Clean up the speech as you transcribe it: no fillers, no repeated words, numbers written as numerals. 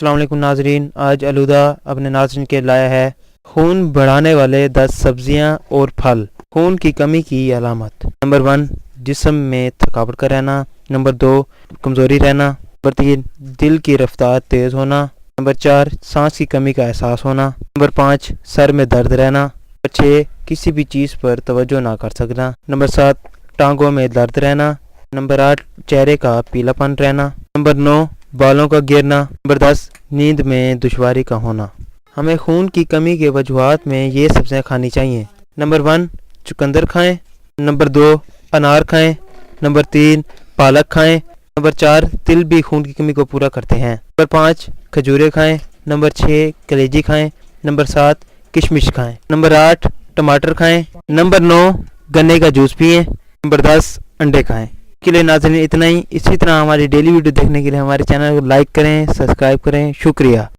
السلام علیکم ناظرین، آج الوداع اپنے ناظرین کے لایا ہے خون بڑھانے والے 10 سبزیاں اور پھل۔ خون کی کمی کی علامت: نمبر 1، جسم میں تھکاوٹ کا رہنا۔ نمبر 2، کمزوری رہنا۔ نمبر 3، دل کی رفتار تیز ہونا۔ نمبر 4، سانس کی کمی کا احساس ہونا۔ نمبر 5، سر میں درد رہنا۔ نمبر 6، کسی بھی چیز پر توجہ نہ کر سکنا۔ نمبر 7، ٹانگوں میں درد رہنا۔ نمبر 8، چہرے کا پیلا پن رہنا۔ نمبر 9، بالوں کا گرنا۔ نمبر 10، نیند میں دشواری کا ہونا۔ ہمیں خون کی کمی کے وجوہات میں یہ سبزیاں کھانی چاہیے۔ نمبر 1، چقندر کھائیں۔ نمبر 2، انار کھائیں۔ نمبر 3، پالک کھائیں۔ نمبر 4، تل بھی خون کی کمی کو پورا کرتے ہیں۔ نمبر 5، کھجورے کھائیں۔ نمبر 6، کلیجی کھائیں۔ نمبر 7، کشمش کھائیں۔ نمبر 8، ٹماٹر کھائیں۔ نمبر 9، گنے کا جوس پئیں۔ نمبر 10، انڈے کھائیں۔ کے لیے ناظرین اتنا ہی۔ اسی طرح ہماری ڈیلی ویڈیو دیکھنے کے لیے ہمارے چینل کو لائک کریں، سبسکرائب کریں۔ شکریہ۔